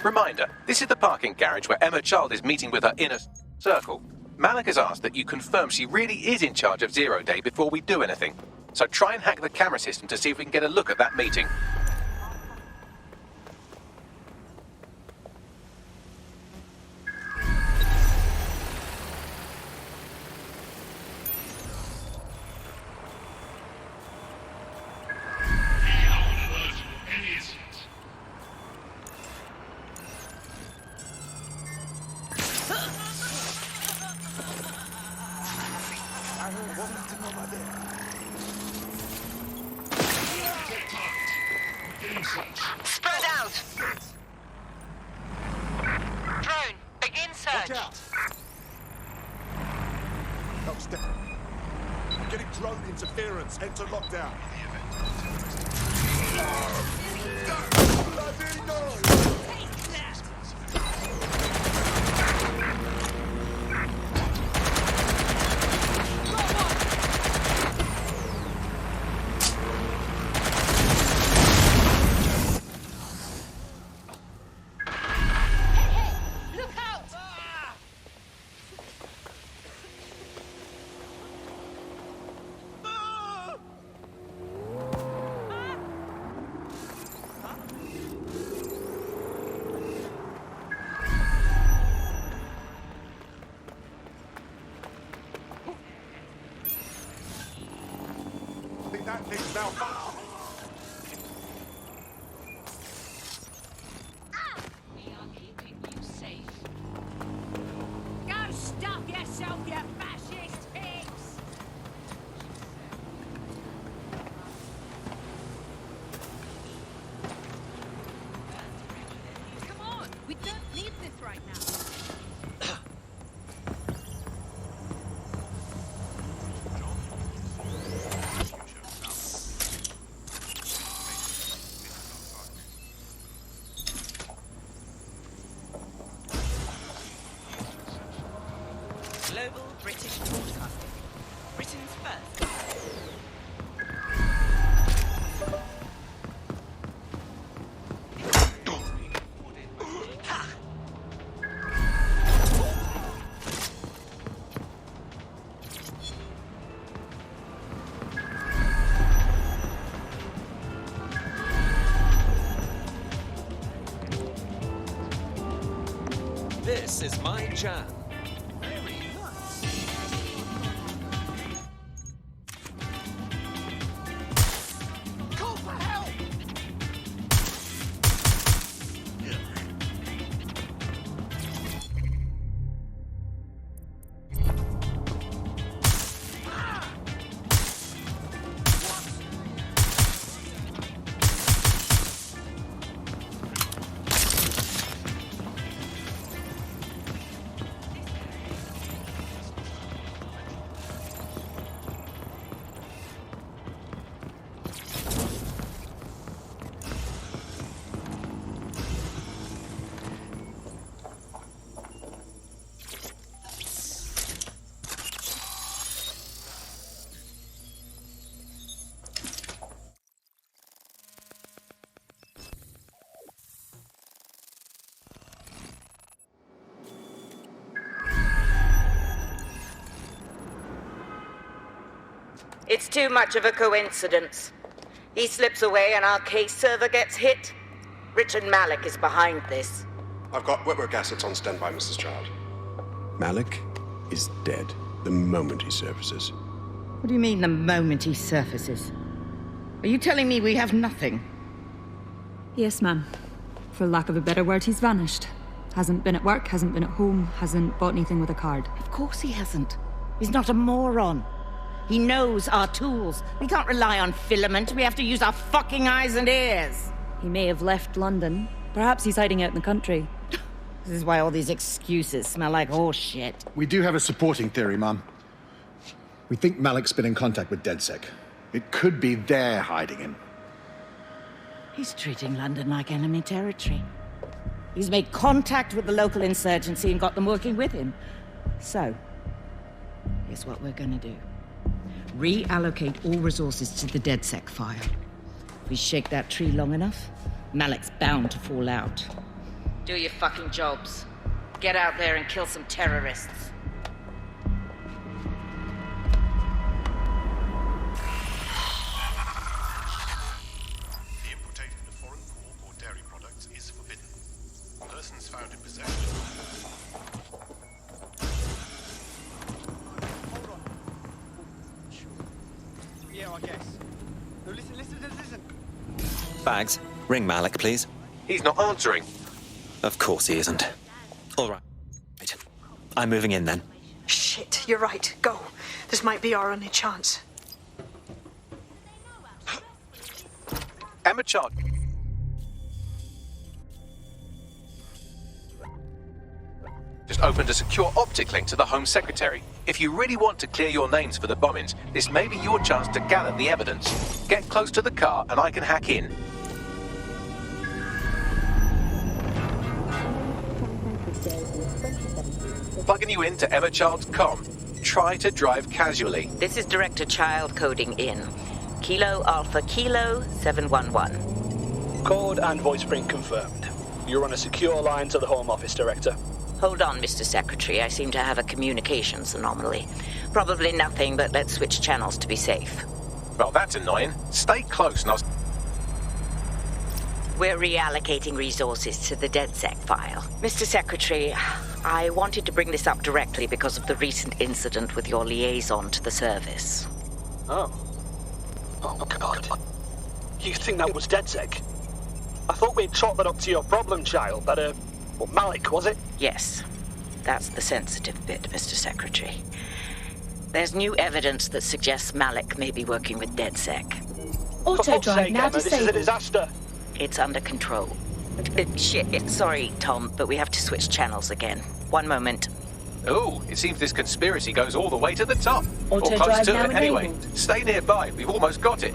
Reminder, this is the parking garage where Emma Child is meeting with her inner circle. Malik has asked that you confirm she really is in charge of Zero Day before we do anything. So try and hack the camera system to see if we can get a look at that meeting. Spread out! Drone, begin search. Watch out! Help step. Getting drone interference. Enter lockdown. Bloody no! That thing's malfunctioning. We are keeping you safe. Go stuff yourself, you fascist pigs! Come on, we don't need this right now. Global British Broadcasting. Britain's first. This is my jam. It's too much of a coincidence. He slips away and our case server gets hit. Richard Malik is behind this. I've got wetwork assets on standby, Mrs. Child. Malik is dead the moment he surfaces. What do you mean, the moment he surfaces? Are you telling me we have nothing? Yes, ma'am. For lack of a better word, he's vanished. Hasn't been at work, hasn't been at home, hasn't bought anything with a card. Of course he hasn't. He's not a moron. He knows our tools. We can't rely on filament. We have to use our fucking eyes and ears. He may have left London. Perhaps he's hiding out in the country. This is why all these excuses smell like horse shit. We do have a supporting theory, Mum. We think Malik's been in contact with DedSec. It could be they're hiding him. He's treating London like enemy territory. He's made contact with the local insurgency and got them working with him. So, here's what we're gonna do. Reallocate all resources to the DedSec file. If we shake that tree long enough, Malik's bound to fall out. Do your fucking jobs. Get out there and kill some terrorists. The importation of foreign pork or dairy products is forbidden. Persons found in possession. Yeah, I guess. No, listen. Bags, ring Malik, please. He's not answering. Of course he isn't. All right. I'm moving in then. Shit, you're right. Go. This might be our only chance. Emma Child. Just opened a secure optic link to the Home Secretary. If you really want to clear your names for the bombings, this may be your chance to gather the evidence. Get close to the car and I can hack in. Plugging you into Emma Child's comm. Try to drive casually. This is Director Child coding in. Kilo Alpha Kilo 711. Code and voice print confirmed. You're on a secure line to the Home Office, Director. Hold on, Mr. Secretary. I seem to have a communications anomaly. Probably nothing, but let's switch channels to be safe. Well, that's annoying. Stay close and I'll... We're reallocating resources to the DedSec file. Mr. Secretary, I wanted to bring this up directly because of the recent incident with your liaison to the service. Oh, God. You think that was DedSec? I thought we'd chalk that up to your problem child, that, Malik, was it? Yes. That's the sensitive bit, Mr. Secretary. There's new evidence that suggests Malik may be working with DedSec. Auto drive now Emma, this is a disaster. It's under control. Shit, sorry, Tom, but we have to switch channels again. One moment. Oh, it seems this conspiracy goes all the way to the top. Or Auto close drive to now it, anyway. enabled. Stay nearby. We've almost got it.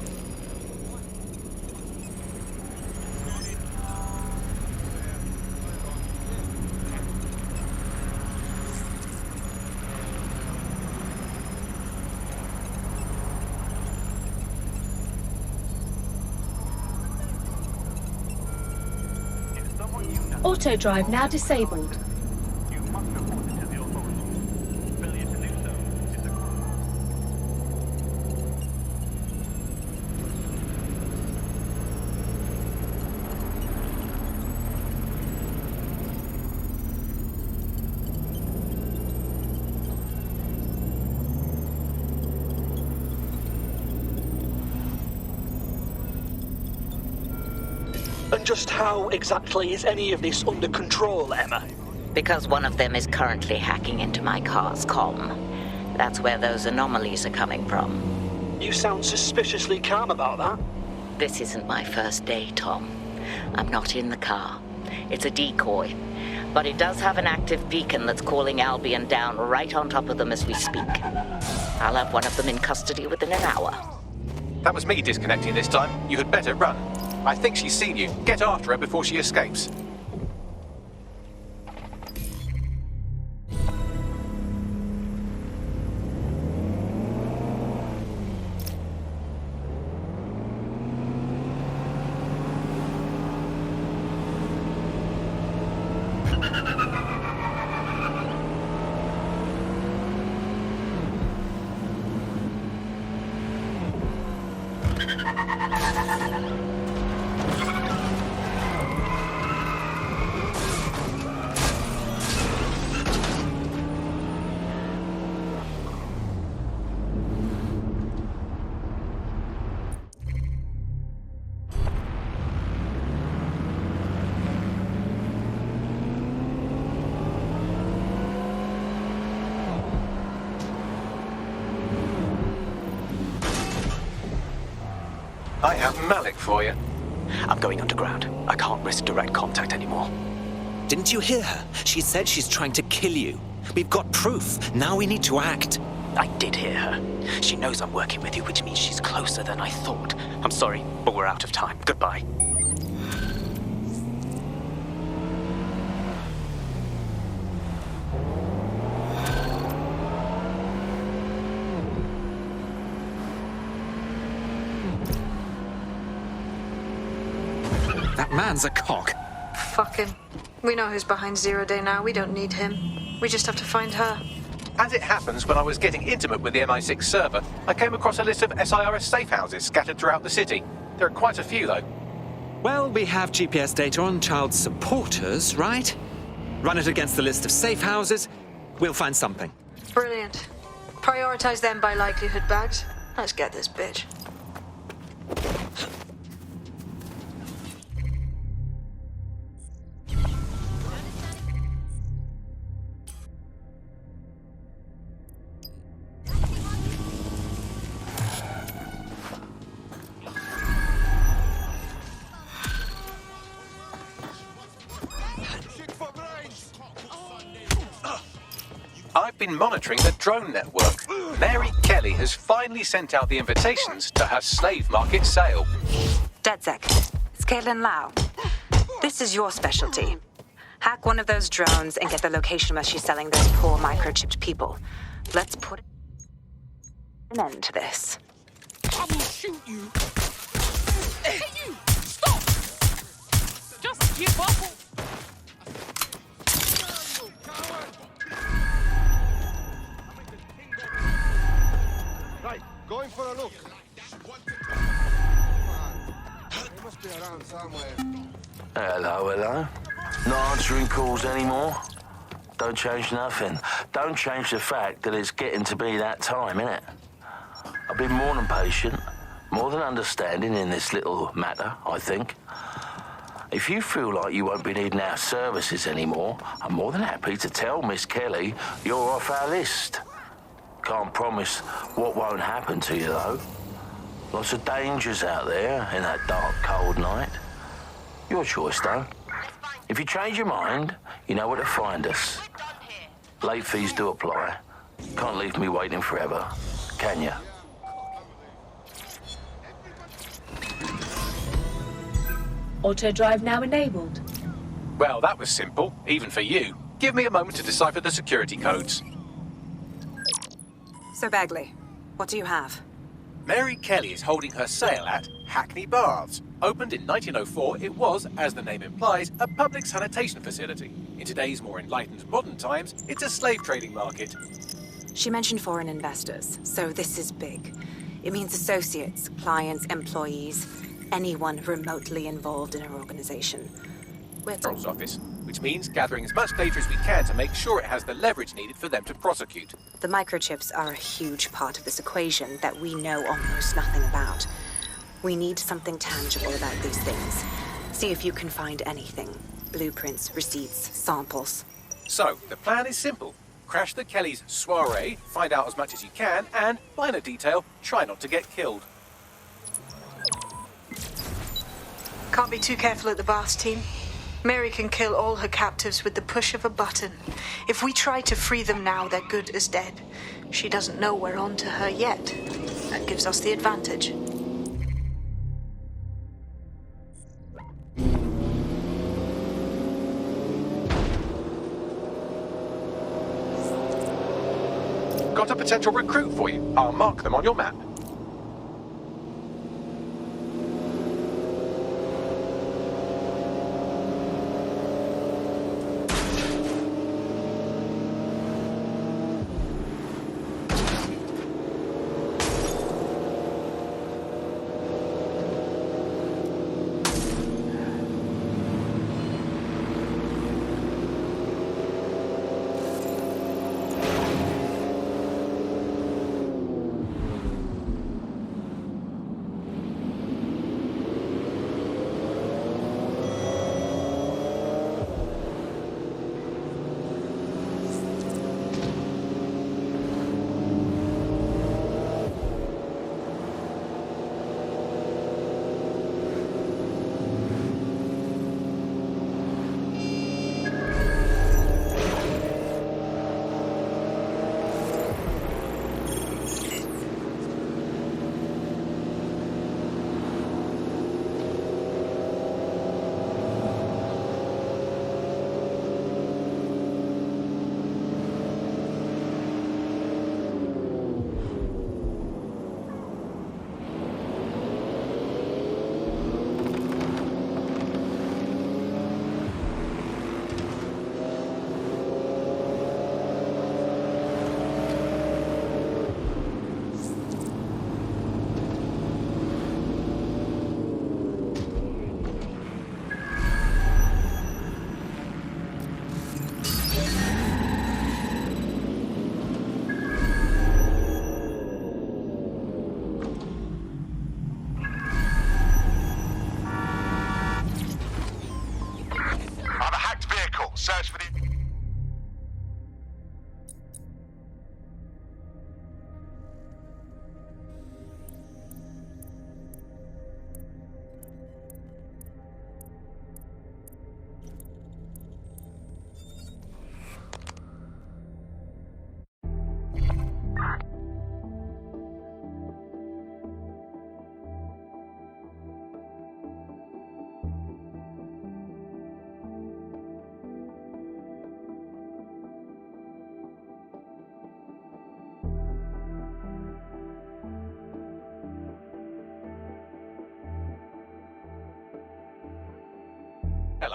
Auto drive now disabled. And just how exactly is any of this under control, Emma? Because one of them is currently hacking into my car's comm. That's where those anomalies are coming from. You sound suspiciously calm about that. This isn't my first day, Tom. I'm not in the car. It's a decoy. But it does have an active beacon that's calling Albion down right on top of them as we speak. I'll have one of them in custody within an hour. That was me disconnecting this time. You had better run. I think she's seen you. Get after her before she escapes. I have Malik for you. I'm going underground. I can't risk direct contact anymore. Didn't you hear her? She said she's trying to kill you. We've got proof. Now we need to act. I did hear her. She knows I'm working with you, which means she's closer than I thought. I'm sorry, but we're out of time. Goodbye. That man's a cock. Fuck him. We know who's behind Zero Day now. We don't need him. We just have to find her. As it happens, when I was getting intimate with the MI6 server, I came across a list of SIRS safe houses scattered throughout the city. There are quite a few, though. Well, we have GPS data on child supporters, right? Run it against the list of safe houses. We'll find something. Brilliant. Prioritize them by likelihood, Bags. Let's get this bitch. I've been monitoring the drone network. Mary Kelly has finally sent out the invitations to her slave market sale. DedSec, it's Caitlin Lau. This is your specialty. Hack one of those drones and get the location where she's selling those poor microchipped people. Let's put an end to this. I will shoot you. Hey, you! Stop! Just give up. Right, going for a look. They must be around somewhere. Hello, hello. Not answering calls anymore? Don't change nothing. Don't change the fact that it's getting to be that time, innit? I've been more than patient, more than understanding in this little matter, I think. If you feel like you won't be needing our services anymore, I'm more than happy to tell Miss Kelly you're off our list. Can't promise what won't happen to you, though. Lots of dangers out there in that dark, cold night. Your choice, though. If you change your mind, you know where to find us. Late fees do apply. Can't leave me waiting forever, can you? Auto drive now enabled. Well, that was simple, even for you. Give me a moment to decipher the security codes. So, Bagley, what do you have? Mary Kelly is holding her sale at Hackney Baths. Opened in 1904, it was, as the name implies, a public sanitation facility. In today's more enlightened modern times, it's a slave trading market. She mentioned foreign investors, so this is big. It means associates, clients, employees, anyone remotely involved in her organization. We're Control's office, which means gathering as much data as we can to make sure it has the leverage needed for them to prosecute. The microchips are a huge part of this equation that we know almost nothing about. We need something tangible about these things. See if you can find anything. Blueprints, receipts, samples. So, the plan is simple. Crash the Kellys' soiree, find out as much as you can, and, minor detail, try not to get killed. Can't be too careful at the Baths team. Mary can kill all her captives with the push of a button. If we try to free them now, they're good as dead. She doesn't know we're on to her yet. That gives us the advantage. Got a potential recruit for you. I'll mark them on your map.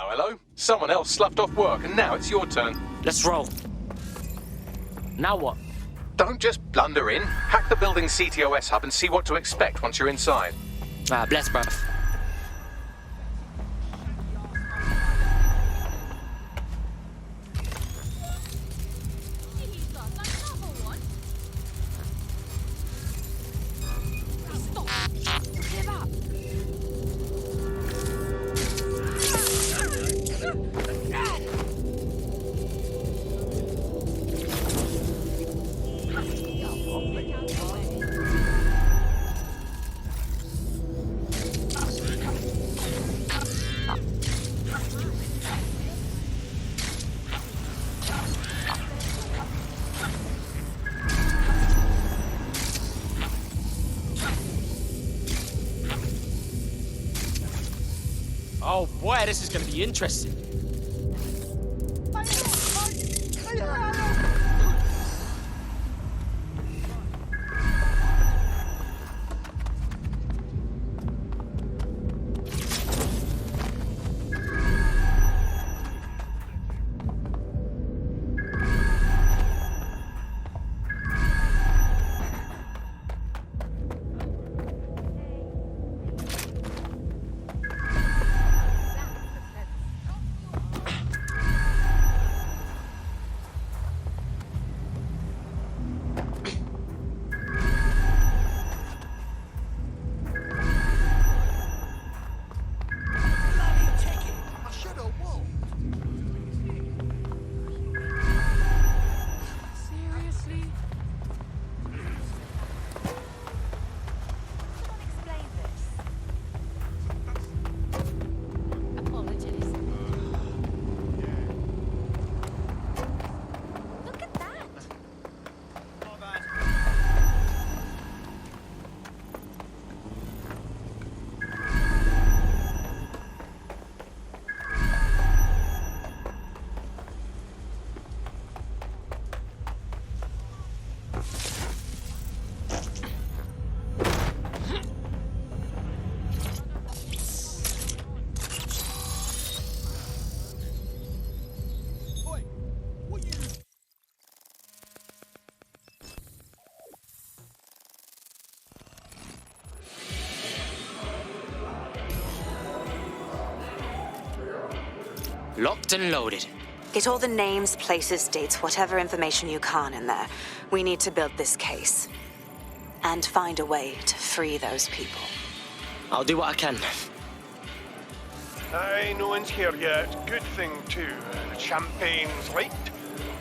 hello. Someone else sloughed off work and now it's your turn. Let's roll. Now what? Don't just blunder in. Hack the building's CTOS hub and see what to expect once you're inside. Bless, bruv. Oh boy, this is gonna be interesting. Locked and loaded. Get all the names, places, dates, whatever information you can in there. We need to build this case. And find a way to free those people. I'll do what I can. Aye, no one's here yet. Good thing, too. The champagne's late,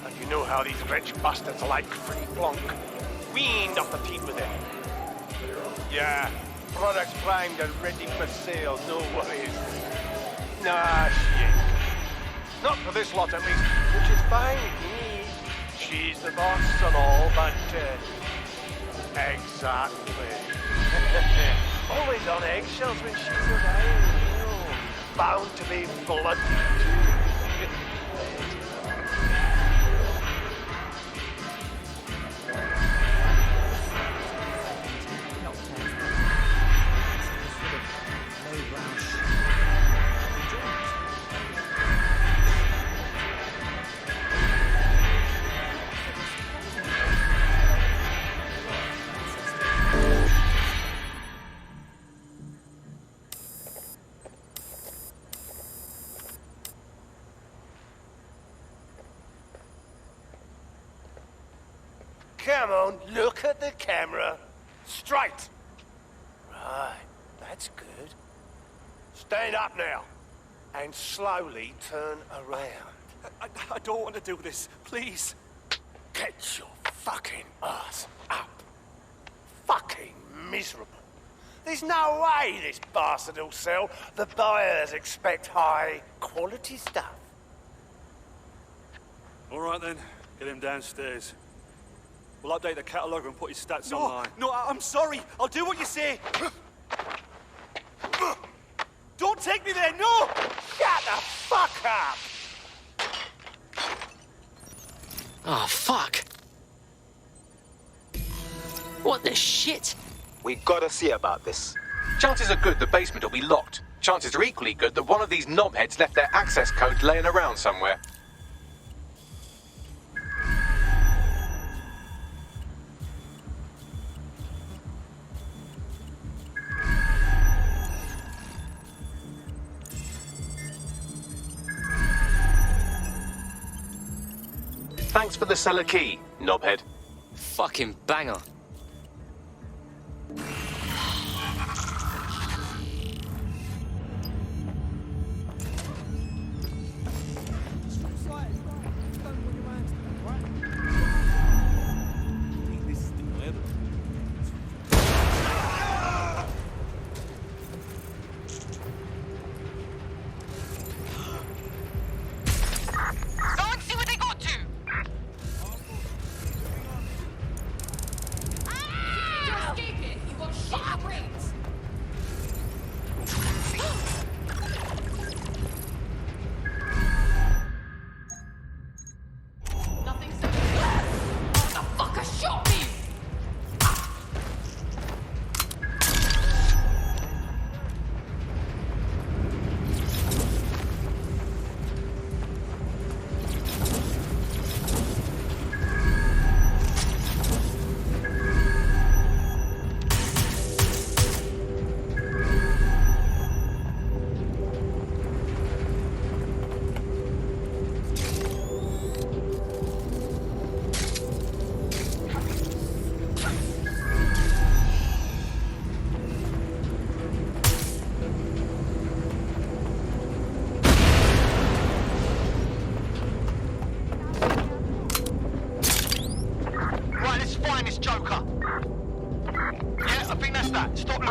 and you know how these rich bastards like free plonk. We ain't up the teeth with it. Yeah, products primed and ready for sale, no worries. Nah, shit. Not for this lot, at least, which is fine with me. She's the boss and all, but, exactly. Always on eggshells when she's around, you know. Bound to be blood, too. Come on, look at the camera. Straight. Right, that's good. Stand up now. And slowly turn around. I don't want to do this. Please. Get your fucking ass up. Fucking miserable. There's no way this bastard will sell. The buyers expect high quality stuff. All right then, get him downstairs. We'll update the catalogue and put his stats online. No, I'm sorry. I'll do what you say. Don't take me there, no! Shut the fuck up! Oh, fuck. What the shit? We gotta see about this. Chances are good the basement will be locked. Chances are equally good that one of these knobheads left their access code laying around somewhere. Thanks for the cellar key, knobhead. Fucking banger.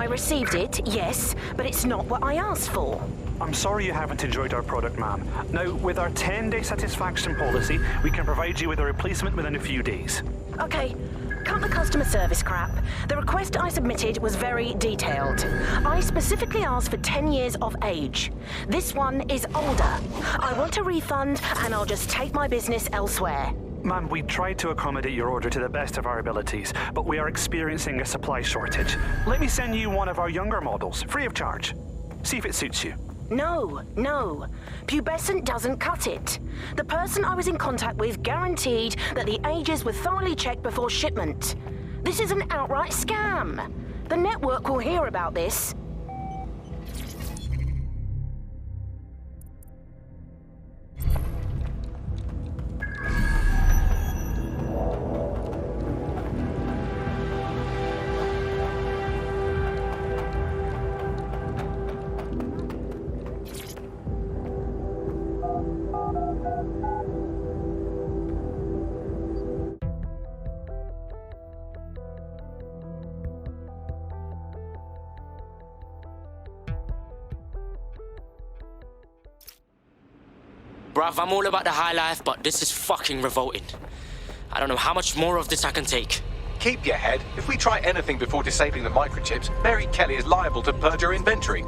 Received it, yes, but it's not what I asked for. I'm sorry you haven't enjoyed our product, ma'am. Now, with our 10-day satisfaction policy, we can provide you with a replacement within a few days. Okay, cut the customer service crap. The request I submitted was very detailed. I specifically asked for 10 years of age. This one is older. I want a refund, and I'll just take my business elsewhere. Ma'am, we tried to accommodate your order to the best of our abilities, but we are experiencing a supply shortage. Let me send you one of our younger models, free of charge. See if it suits you. No. Pubescent doesn't cut it. The person I was in contact with guaranteed that the ages were thoroughly checked before shipment. This is an outright scam. The network will hear about this. Bruv, I'm all about the high life, but this is fucking revolting. I don't know how much more of this I can take. Keep your head. If we try anything before disabling the microchips, Mary Kelly is liable to purge her inventory.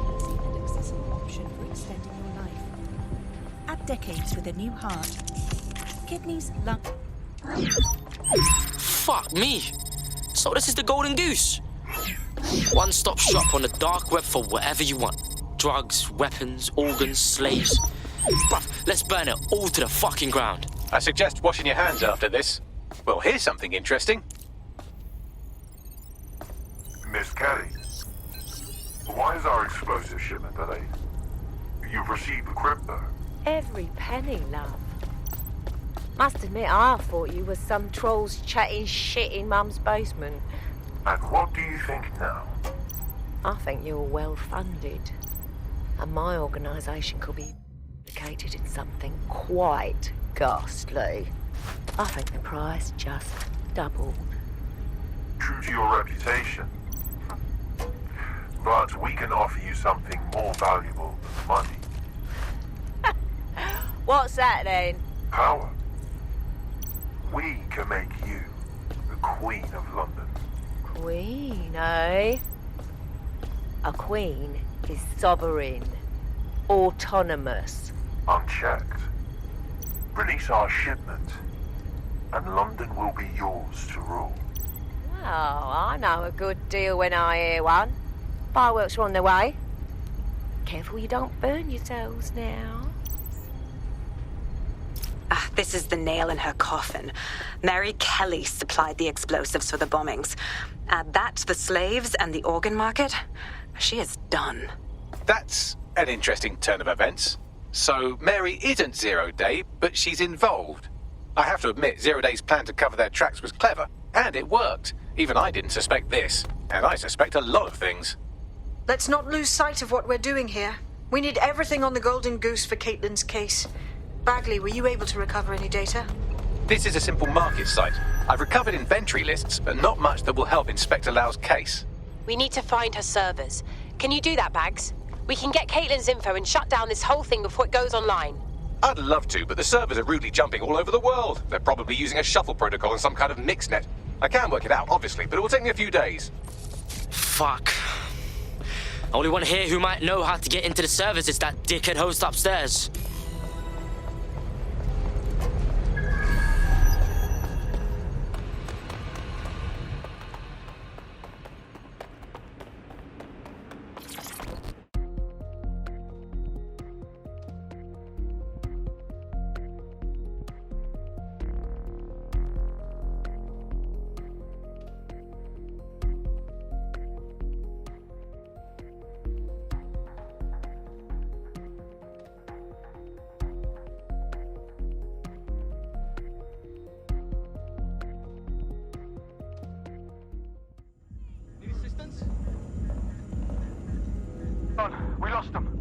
Add decades with a new heart. Kidneys, lungs. Fuck me. So this is the golden goose. One-stop shop on the dark web for whatever you want. Drugs, weapons, organs, slaves. Bruv, let's burn it all to the fucking ground. I suggest washing your hands after this. Well, here's something interesting. Miss Kelly, why is our explosive shipment delayed? You've received the crypto. Every penny, love. Must admit, I thought you was some trolls chatting shit in Mum's basement. And what do you think now? I think you're well funded. And my organisation could be implicated in something quite ghastly. I think the price just doubled. True to your reputation. But we can offer you something more valuable than money. What's that then? Power. We can make you the Queen of London. Queen, eh? A queen is sovereign, autonomous. Unchecked. Release our shipment, and London will be yours to rule. Oh, I know a good deal when I hear one. Fireworks are on their way. Careful you don't burn yourselves now. This is the nail in her coffin. Mary Kelly supplied the explosives for the bombings. Add that to the slaves and the organ market, she is done. That's an interesting turn of events. So Mary isn't Zero Day, but she's involved. I have to admit, Zero Day's plan to cover their tracks was clever, and it worked. Even I didn't suspect this, and I suspect a lot of things. Let's not lose sight of what we're doing here. We need everything on the Golden Goose for Caitlin's case. Bagley, were you able to recover any data? This is a simple market site. I've recovered inventory lists, but not much that will help Inspector Lau's case. We need to find her servers. Can you do that, Bags? We can get Caitlin's info and shut down this whole thing before it goes online. I'd love to, but the servers are rudely jumping all over the world. They're probably using a shuffle protocol and some kind of mixnet. I can work it out, obviously, but it will take me a few days. Fuck. Only one here who might know how to get into the servers is that dickhead host upstairs. We lost them.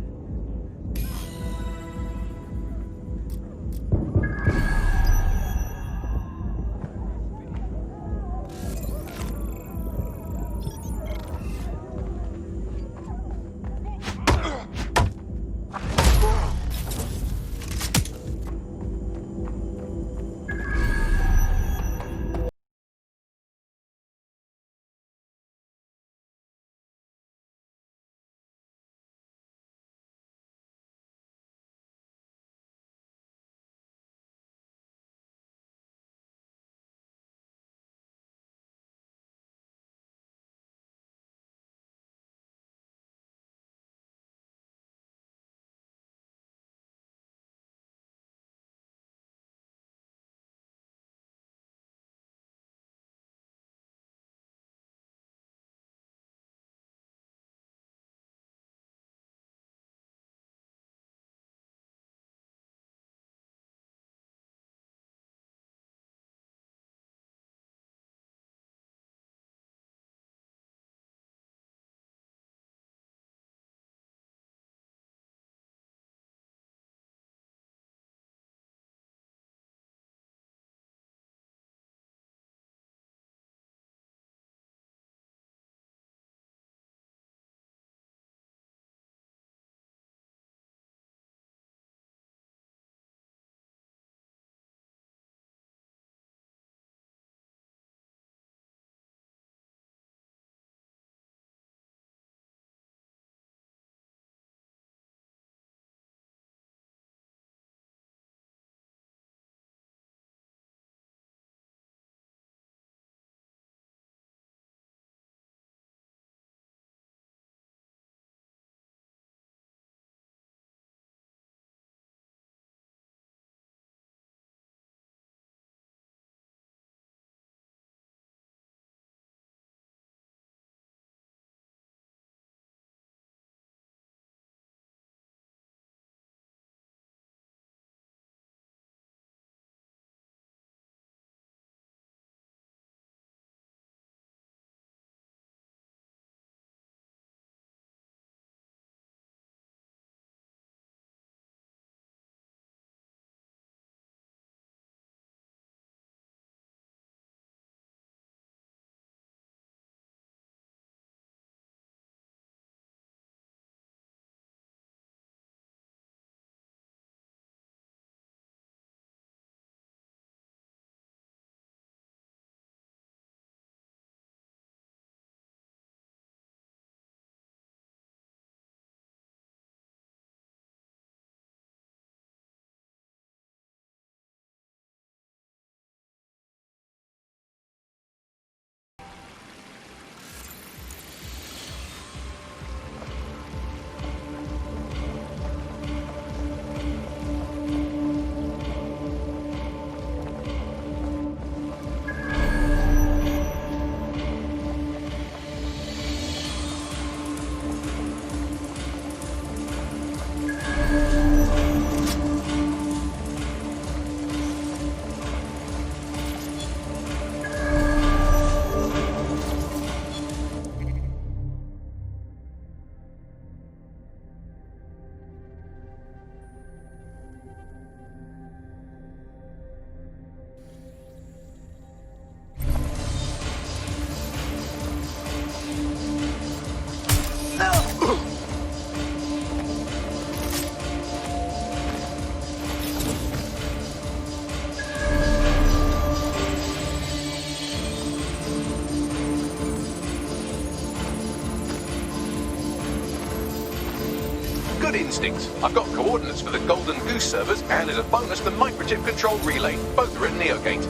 Good instincts. I've got coordinates for the Golden Goose servers, and as a bonus, the microchip controlled relay. Both are at Neogate.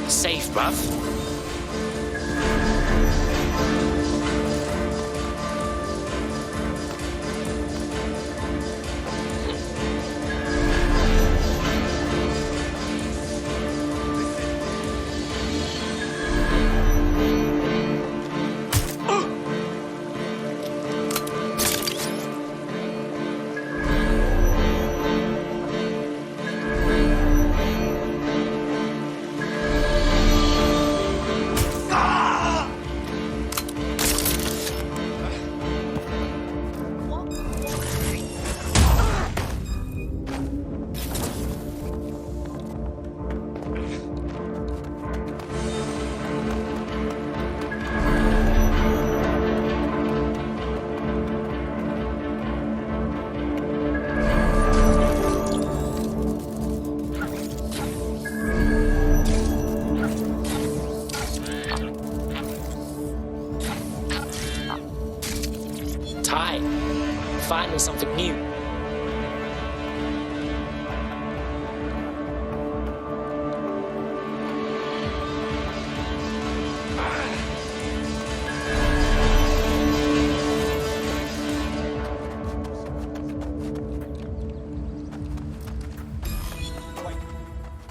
Safe, bruv. Finally something new.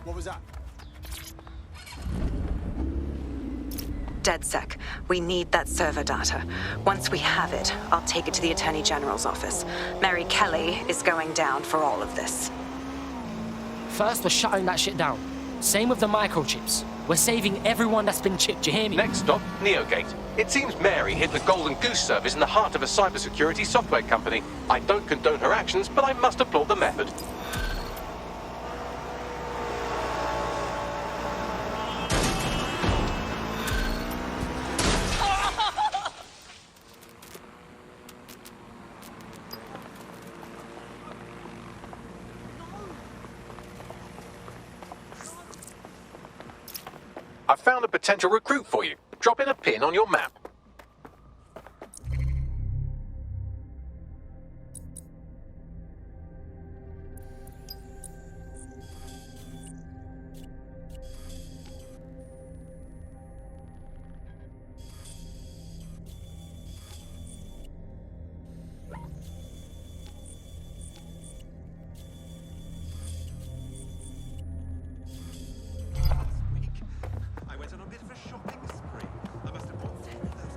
What was that? DedSec, we need that server data. Once we have it, I'll take it to the Attorney General's office. Mary Kelly is going down for all of this. First, we're shutting that shit down. Same with the microchips. We're saving everyone that's been chipped, you hear me? Next stop, Neogate. It seems Mary hid the Golden Goose service in the heart of a cybersecurity software company. I don't condone her actions, but I must applaud the method. I've found a potential recruit for you. Drop in a pin on your map. I went on a bit of a shopping spree. I must have bought 10 of those.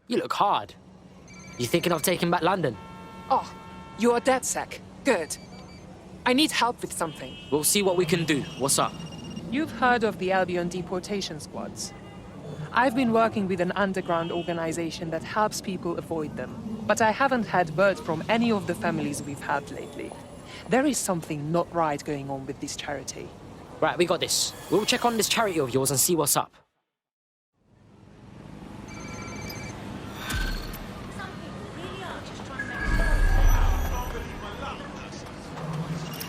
You look hard. You thinking of taking back London? Oh, you're DedSec. Good. I need help with something. We'll see what we can do. What's up? You've heard of the Albion deportation squads. I've been working with an underground organization that helps people avoid them, but I haven't had word from any of the families we've had lately. There is something not right going on with this charity. Right, we got this. We'll check on this charity of yours and see what's up.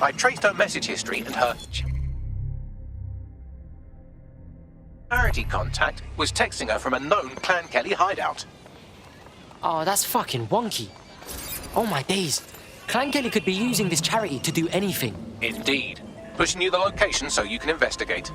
I traced her message history and her charity contact was texting her from a known Clan Kelly hideout. Oh, that's fucking wonky. Oh my days. Clan Kelly could be using this charity to do anything. Indeed. Pushing you the location so you can investigate.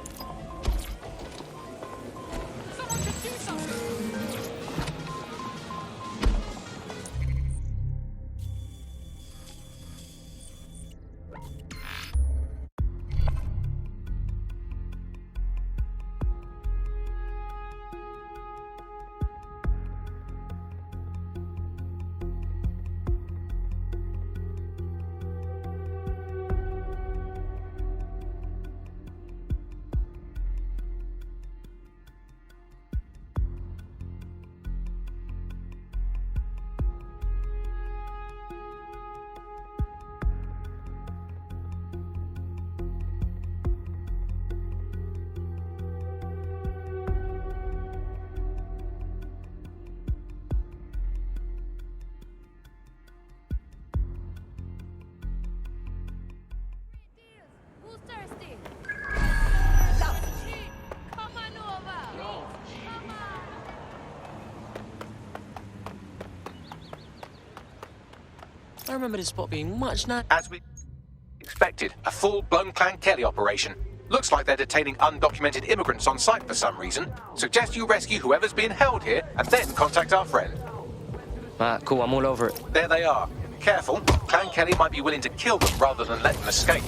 I remember this spot being much nicer. As we expected, a full-blown Clan Kelly operation. Looks like they're detaining undocumented immigrants on site for some reason. Suggest you rescue whoever's being held here and then contact our friend. Cool, I'm all over it. There they are. Careful, Clan Kelly might be willing to kill them rather than let them escape.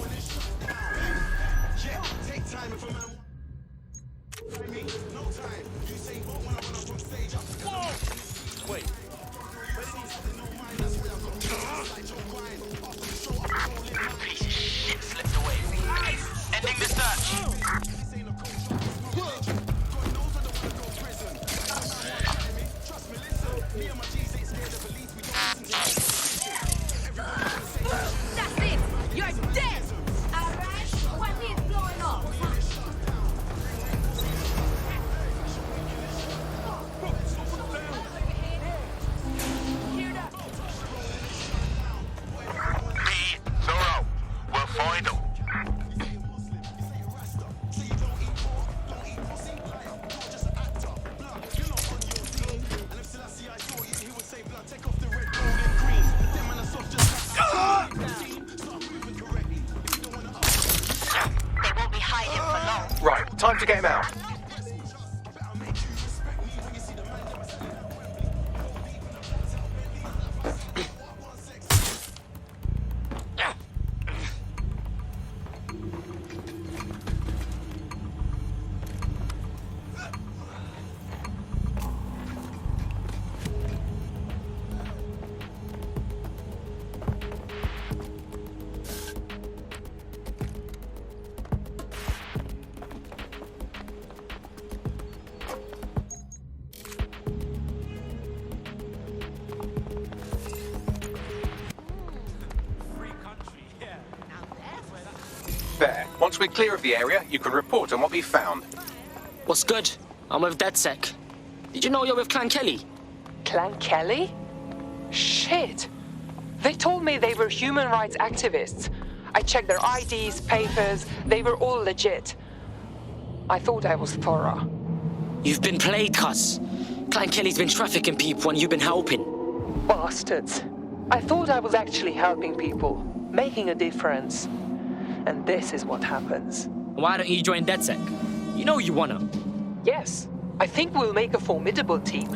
Right, time to get him out. There. Once we're clear of the area, you can report on what we found. What's good? I'm with DedSec. Did you know you're with Clan Kelly? Clan Kelly? Shit! They told me they were human rights activists. I checked their IDs, papers, they were all legit. I thought I was thorough. You've been played, cuz. Clan Kelly's been trafficking people and you've been helping. Bastards. I thought I was actually helping people, making a difference. And this is what happens. Why don't you join DedSec? You know you wanna. Yes, I think we'll make a formidable team.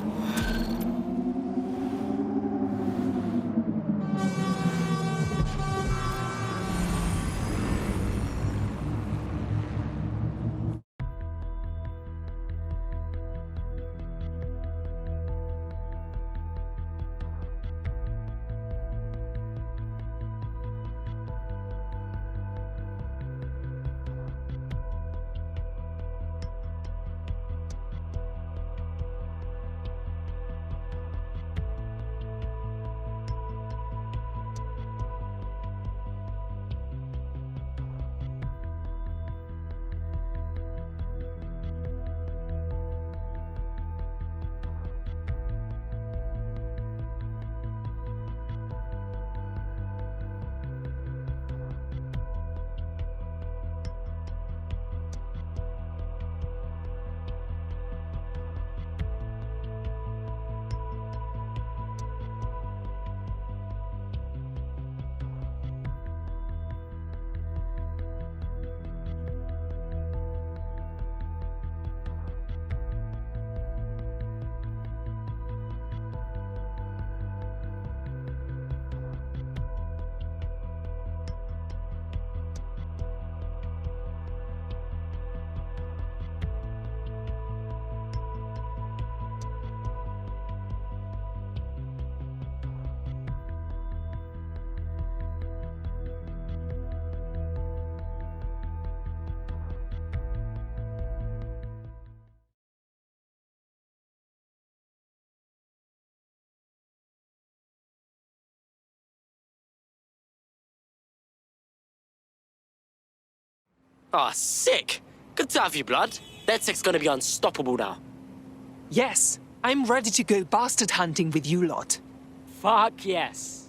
Ah, sick. Good to have you, blood. DedSec's gonna be unstoppable now. Yes, I'm ready to go bastard hunting with you lot. Fuck yes.